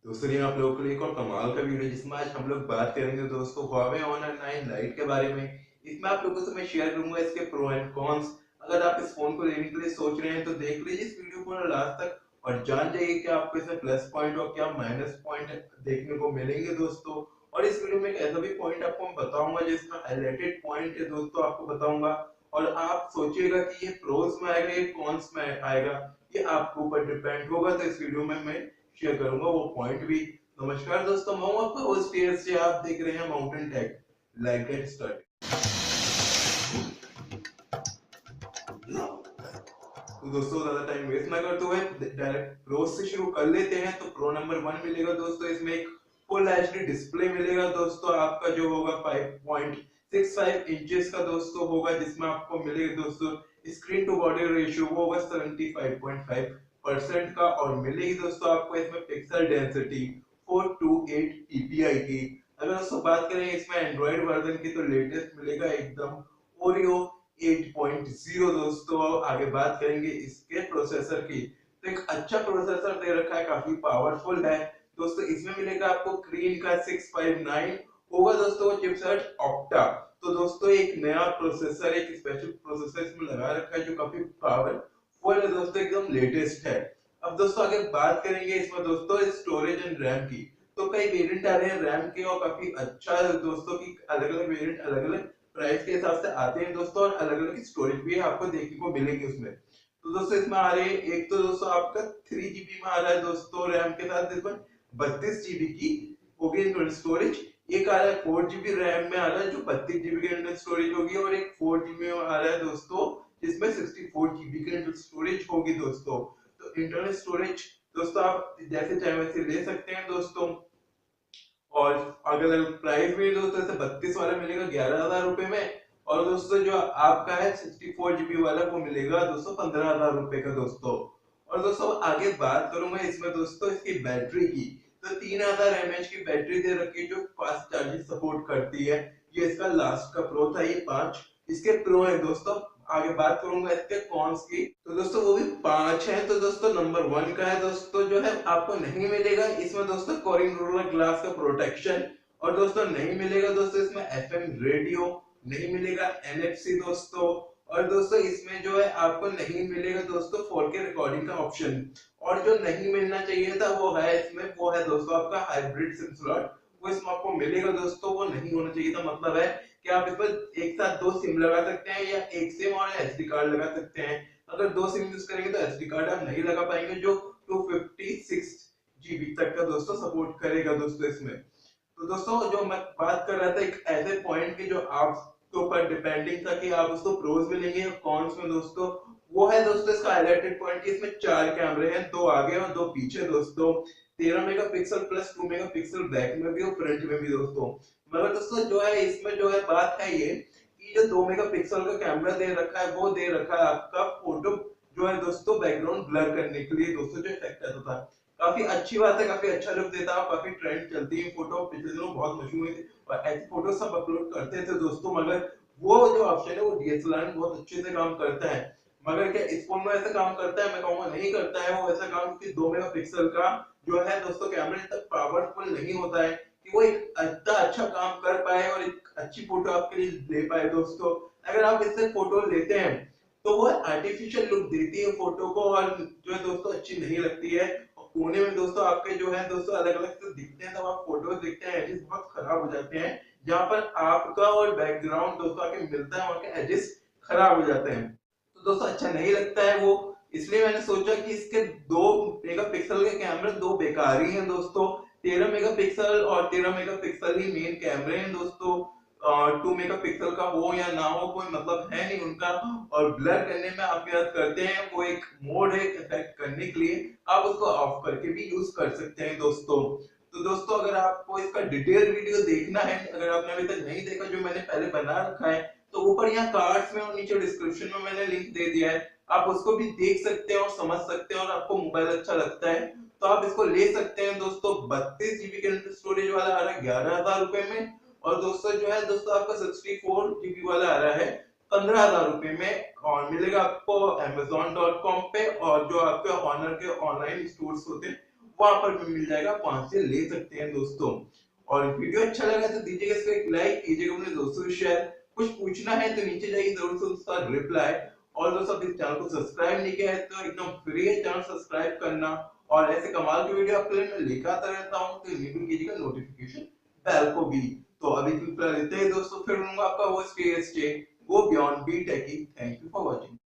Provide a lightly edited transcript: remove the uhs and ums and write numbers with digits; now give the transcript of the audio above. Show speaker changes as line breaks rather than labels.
दोस्तों ये आप लोगों के लिए एक और कमाल का वीडियो जिसमें आज हम लोग बात करेंगे दोस्तों Huawei Honor 9 Lite के बारे में। इसमें आप लोगों से मैं शेयर करूंगा इसके प्रो एंड कॉन्स। अगर आप इस फोन को लेने के लिए सोच रहे हैं तो देख लीजिए इस वीडियो को लास्ट तक और जान जाइए कि आपको इसमें प्लस पॉइंट और क्या माइनस पॉइंट देखने को मिलेंगे दोस्तों। और इस वीडियो में एक ऐसा भी पॉइंट आपको मैं बताऊंगा जिसका हाईलाइटेड पॉइंट है दोस्तों, आपको बताऊंगा और आप सोचिएगा कि ये प्रोस में आएगा या कॉन्स में आएगा, ये आपके ऊपर डिपेंड होगा। तो इस वीडियो में मैं शेयर करूंगा वो पॉइंट भी। नमस्कार दोस्तों, मैं हूं आपका होस्ट TSJ, आप देख रहे हैं mountain tech. Like get start. तो दोस्तों ज्यादा टाइम वेस्ट ना करते हुए डायरेक्ट प्रो से शुरू कर लेते हैं। तो प्रो नंबर 1 मिलेगा दोस्तों, इसमें एक फुल एचडी डिस्प्ले मिलेगा दोस्तों, आपका जो होगा 5.65 इंचेस का दोस्तों होगा, जिसमें आपको मिलेगा दोस्तों स्क्रीन टू बॉडी रेशियो वो होगा 75.5% का, और मिलेगी दोस्तों आपको इसमें पिक्सल डेंसिटी 428 ppi की। अगर दोस्तों बात करें इसमें एंड्रॉइड वर्जन की तो लेटेस्ट मिलेगा एकदम ओरियो 8.0 दोस्तों। आगे बात करेंगे इसके प्रोसेसर की, तो एक अच्छा प्रोसेसर दे रखा है, काफी पावरफुल है दोस्तों। इसमें मिलेगा आपको क्रीन का 659 होगा दोस्तों चिपसेट ऑक्टा। तो दोस्तों एक नया प्रोसेसर, एक स्पेशल प्रोसेसर इसमें लगा रखा है जो काफी पावरफुल है दोस्तों, एकदम लेटेस्ट है। अब दोस्तों आगे बात करेंगे इसमें दोस्तों स्टोरेज एंड रैम की। तो कई वेरिएंट आ रहे हैं रैम के और काफी अच्छा है दोस्तों की अलग अलग वेरिएंट अलग अलग प्राइस के हिसाब से आते हैं दोस्तों, और अलग अलग स्टोरेज भी आपको देखने को मिलेगी उसमें। तो दोस्तों इसमें आ रहे हैं, एक तो दोस्तों आपका 3 GB में आ रहा है दोस्तों रैम के साथ, इसमें 32 GB की होगी इंटरनल स्टोरेज। एक आ रहा है 4 GB रैम में आ रहा है जो 32 GB की इंटरनल स्टोरेज होगी, और एक 4 GB में आ रहा है दोस्तों जिसमें 64 GB की इंटरनल स्टोरेज होगी दोस्तों। तो इंटरनल स्टोरेज दोस्तों आप जैसे चाहे वैसे ले सकते हैं दोस्तों। और अगर प्राइस भी दोस्तों ऐसे 32 वाला मिलेगा 11,000 रुपए में, और दोस्तों जो आपका है 64 GB वाला वो मिलेगा दोस्तों 15,000 रुपए का दोस्तों। और दोस्तों आगे बात करूं मैं इसमें दोस्तों इसकी बैटरी की, तो 3000 mAh की बैटरी दे रखी है जो फास्ट चार्जिंग सपोर्ट करती है। ये इसका लास्ट का प्रो था, ये 5 इसके प्रो है दोस्तों। आगे बात करूंगा इसके कॉन्स की, तो दोस्तों वो भी 5 है। तो दोस्तों नंबर 1 का है दोस्तों जो है आपको नहीं मिलेगा इसमें दोस्तों कोरिंग रोलर ग्लास का प्रोटेक्शन, और दोस्तों नहीं मिलेगा दोस्तों इसमें FM रेडियो, नहीं मिलेगा NFC दोस्तों, और दोस्तों इसमें जो है आपको नहीं मिलेगा दोस्तों 4K रिकॉर्डिंग का ऑप्शन। और जो नहीं मिलना चाहिए था वो है इसमें, वो है दोस्तों आपका हाइब्रिड सिम स्लॉट, वो इसमें आपको मिलेगा दोस्तों, वो नहीं होना चाहिए था। मतलब है कि आप इसमें एक साथ 2 सिम लगा सकते हैं या एक सिम और SD कार्ड लगा सकते हैं। अगर 2 सिम यूज करेंगे तो SD कार्ड आप नहीं लगा पाएंगे जो 256 GB तक का दोस्तों सपोर्ट करेगा दोस्तों इसमें। तो दोस्तों जो मैं बात कर रहा था एक ऐसे पॉइंट की जो आपके ऊपर डिपेंडिंग था कि आप उसको प्रोज में लेंगे या कॉन्स में दोस्तों, वो है दोस्तों इसका हाईलाइटेड पॉइंट कि इसमें 4 कैमरे हैं, 2 आगे और 2 पीछे दोस्तों। 13 मेगापिक्सल प्लस 2 मेगापिक्सल बैक में भी और फ्रंट में भी दोस्तों। मगर दोस्तों जो है इसमें जो है बात है ये कि जो 2 मेगापिक्सल का कैमरा दे रखा है वो दे रखा है आपका फोटो जो है दोस्तों बैकग्राउंड ब्लर करने के लिए दोस्तों, जो इफेक्ट आता था काफी अच्छी बात है, काफी अच्छा लुक देता है, काफी ट्रेंड चलती है फोटो, पिछले दिनों बहुत मशहूर हुई थी और ऐसी फोटो सब अपलोड करते थे दोस्तों। मगर वो जो ऑप्शन है वो DSLR में बहुत अच्छे से काम करता है। मगर क्या इस फोन में ऐसा काम करता है? मैं कहूंगा नहीं करता है वो ऐसा काम, क्योंकि 2 मेगापिक्सल का जो है दोस्तों कैमरा इतना पावरफुल नहीं होता है कि वो एक इतना अच्छा काम कर पाए और एक अच्छी फोटो आपके लिए ले पाए दोस्तों। अगर आप इससे फोटो लेते हैं तो वो आर्टिफिशियल लुक देती है फोटो को, और जो है दोस्तों अच्छी नहीं लगती है। और कोने में दोस्तों आपके जो है दोस्तों अलग अलग से दिखते हैं, तब आप फोटोज दिखते हैं एडिट्स बहुत खराब हो जाते हैं, जहां पर आपका और बैकग्राउंड दोस्तों आके मिलता है वहां के एडिट्स खराब हो जाते हैं। तो दोस्तों अच्छा नहीं लगता है वो, इसलिए मैंने सोचा कि इसके 2 मेगापिक्सल के कैमरे 2 बेकार ही हैं दोस्तों। 13 मेगापिक्सल और 13 मेगापिक्सल ही मेन कैमरे हैं दोस्तों। 2 मेगापिक्सल का हो या ना हो कोई मतलब है नहीं उनका। और ब्लर करने में आप याद करते हैं वो एक मोड है इफेक्ट करने के लिए, आप उसको ऑफ करके भी यूज कर सकते हैं दोस्तों। तो दोस्तों अगर आपको इसका डिटेल वीडियो देखना है, अगर आपने अभी तक नहीं देखा जो मैंने पहले बना रखा है, तो ऊपर यहाँ कार्ड्स में और नीचे डिस्क्रिप्शन में मैंने लिंक दे दिया है, आप उसको भी देख सकते हैं और समझ सकते हैं। और आपको मोबाइल अच्छा लगता है तो आप इसको ले सकते हैं दोस्तों। 32 GB का स्टोरेज वाला आ रहा है 11,000 रुपए में, और दोस्तों जो है दोस्तों आपका 64 GB वाला आ रहा है 15,000 रुपए में, और मिलेगा आपको amazon.com पे, और जो आपके ऑनर के ऑनलाइन स्टोर्स होते हैं वहां पर भी मिल जाएगा, आप वहां से ले सकते हैं दोस्तों। और वीडियो अच्छा लगा तो दीजिएगा इसको एक लाइक, कीजिएगा अपने दोस्तों को शेयर। कुछ पूछना है तो नीचे जाइए, जरूर से उसका रिप्लाई। और दोस्तों अभी चैनल को सब्सक्राइब नहीं किया है तो एकदम फ्री है चैनल सब्सक्राइब करना। और ऐसे कमाल की वीडियो आपके लिए मैं लेकर आता रहता हूँ, तो इनेबल कीजिएगा नोटिफिकेशन बेल को भी। तो अभी फिलहाल इतना ही दोस्तों, फिर मिलूंगा आपका host go beyond be techy. Thank you for watching.